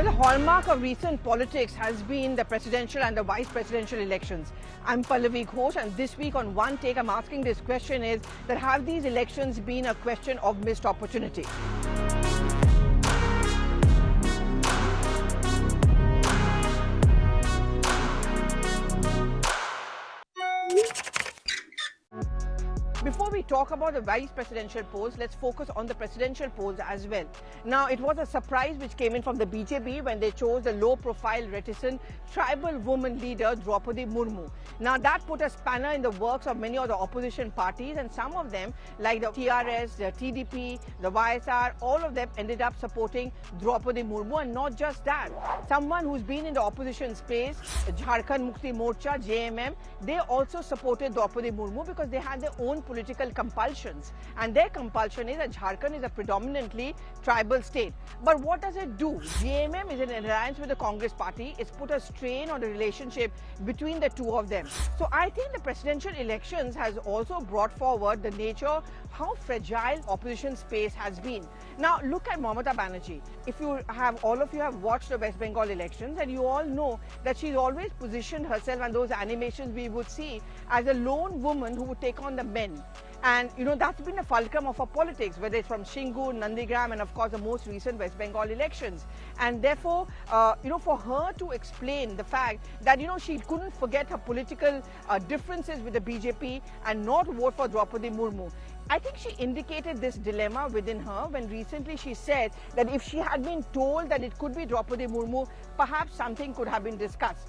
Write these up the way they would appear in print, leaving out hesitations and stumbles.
Well, the hallmark of recent politics has been the presidential and the vice presidential elections. I'm Pallavi Ghosh, and this week on One Take, I'm asking this question is that have these elections been a question of missed opportunity? Before we talk about the vice presidential polls, let's focus on the presidential polls as well. Now, it was a surprise which came in from the BJP when they chose the low-profile, reticent, tribal woman leader, Draupadi Murmu. Now, that put a spanner in the works of many of the opposition parties, and some of them, like the TRS, the TDP, the YSR, all of them ended up supporting Draupadi Murmu. And not just that, someone who's been in the opposition space, Jharkhand Mukti Morcha, JMM, they also supported Draupadi Murmu because they had their own political compulsions, and their compulsion is that Jharkhand is a predominantly tribal state. But what does it do? JMM is in an alliance with the Congress party. It's put a strain on the relationship between the two of them. So I think the presidential elections has also brought forward the nature how fragile opposition space has been. Now look at Mamata Banerjee. If all of you have watched the West Bengal elections, and you all know that she's always positioned herself, and those animations we would see, as a lone woman who would take on the men. And that's been a fulcrum of her politics, whether it's from Shingur, Nandigram, and of course the most recent West Bengal elections. And therefore, for her to explain the fact that she couldn't forget her political differences with the BJP and not vote for Draupadi Murmu, I think she indicated this dilemma within her when recently she said that if she had been told that it could be Draupadi Murmu, perhaps something could have been discussed.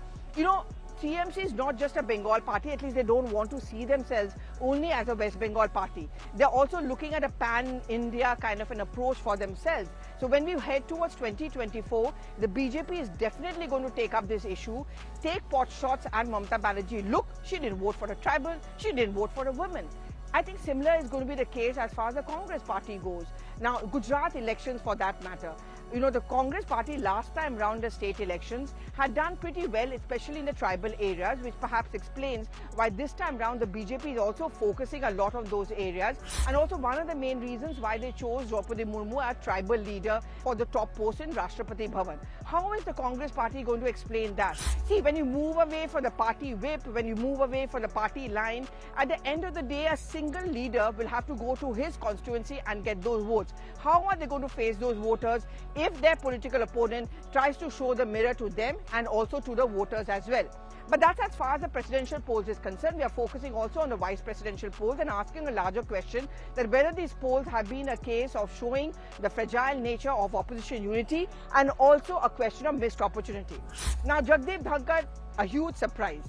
TMC is not just a Bengal party, at least they don't want to see themselves only as a West Bengal party. They're also looking at a pan-India kind of an approach for themselves. So when we head towards 2024, the BJP is definitely going to take up this issue, take pot shots at Mamata Banerjee. Look, she didn't vote for a tribal, she didn't vote for a woman. I think similar is going to be the case as far as the Congress party goes. Now, Gujarat elections for that matter. The Congress party last time round the state elections had done pretty well, especially in the tribal areas, which perhaps explains why this time round the BJP is also focusing a lot on those areas. And also one of the main reasons why they chose Draupadi Murmu as tribal leader for the top post in Rashtrapati Bhavan. How is the Congress party going to explain that? See, when you move away from the party whip, when you move away from the party line, at the end of the day, a single leader will have to go to his constituency and get those votes. How are they going to face those voters if their political opponent tries to show the mirror to them and also to the voters as well? But that's as far as the presidential polls is concerned. We are focusing also on the vice presidential polls and asking a larger question that whether these polls have been a case of showing the fragile nature of opposition unity and also a question of missed opportunity. Now, Jagdeep Dhankhar, a huge surprise.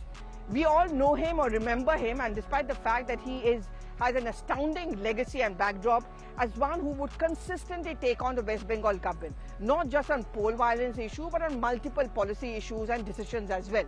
We all know him or remember him, and despite the fact that he has an astounding legacy and backdrop as one who would consistently take on the West Bengal government, not just on poll violence issue, but on multiple policy issues and decisions as well.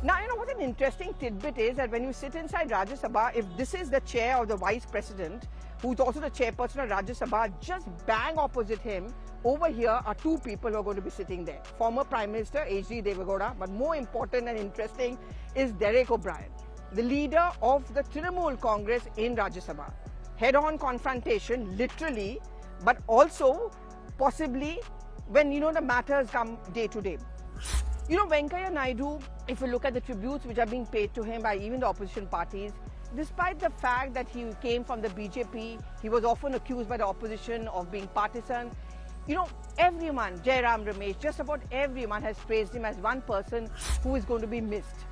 Now, what an interesting tidbit is that when you sit inside Rajya Sabha, if this is the chair of the vice president, who's also the chairperson of Rajya Sabha, just bang opposite him, over here are two people who are going to be sitting there. Former Prime Minister H.D. Devegowda, but more important and interesting is Derek O'Brien, the leader of the Trinamool Congress in Rajya Sabha. Head-on confrontation, literally, but also possibly when the matters come day to day. Venkaiah Naidu, if you look at the tributes which are being paid to him by even the opposition parties, despite the fact that he came from the BJP, he was often accused by the opposition of being partisan. Everyone, Jairam Ramesh, just about everyone has praised him as one person who is going to be missed.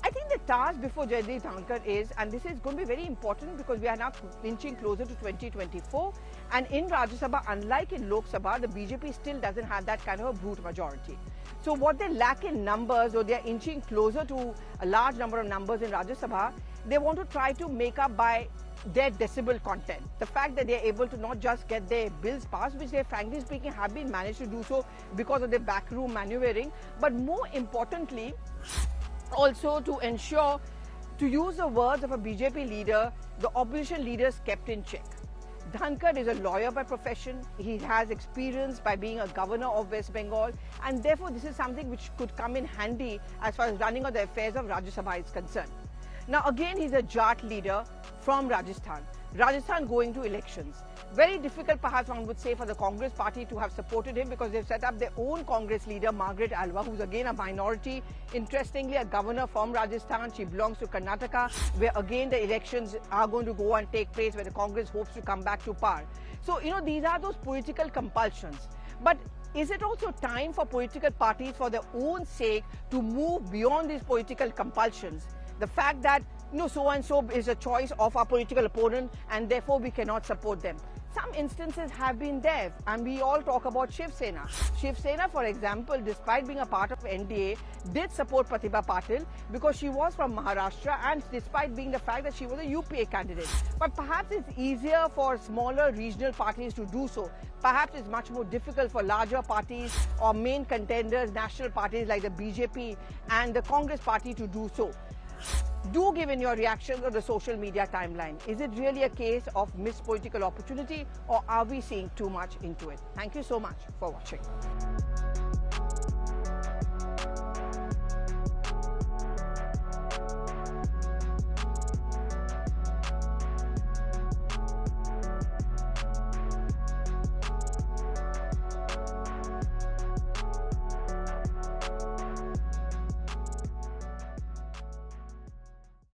I think the task before Jagdeep Dhankhar is, and this is going to be very important because we are now inching closer to 2024, and in Rajya Sabha, unlike in Lok Sabha, the BJP still doesn't have that kind of a brute majority. So what they lack in numbers, or they are inching closer to a large number of numbers in Rajya Sabha, they want to try to make up by their decibel content. The fact that they are able to not just get their bills passed, which they frankly speaking have been managed to do so because of their backroom maneuvering, but more importantly, also to ensure, to use the words of a BJP leader, the opposition leaders kept in check. Dhankhar is a lawyer by profession. He has experience by being a governor of West Bengal, and therefore this is something which could come in handy as far as running of the affairs of Rajya Sabha is concerned. Now again, he's a Jat leader from Rajasthan. Rajasthan going to elections. Very difficult, perhaps one would say, for the Congress party to have supported him because they've set up their own Congress leader, Margaret Alva, who's again a minority. Interestingly, a governor from Rajasthan. She belongs to Karnataka, where again the elections are going to go and take place, where the Congress hopes to come back to power. So, these are those political compulsions. But is it also time for political parties, for their own sake, to move beyond these political compulsions? The fact that, so-and-so is a choice of our political opponent and therefore we cannot support them. Some instances have been there, and we all talk about Shiv Sena. Shiv Sena, for example, despite being a part of NDA, did support Pratibha Patil because she was from Maharashtra, and despite being the fact that she was a UPA candidate. But perhaps it's easier for smaller regional parties to do so. Perhaps it's much more difficult for larger parties or main contenders, national parties like the BJP and the Congress party to do so. Do give in your reactions on the social media timeline. Is it really a case of missed political opportunity, or are we seeing too much into it? Thank you so much for watching.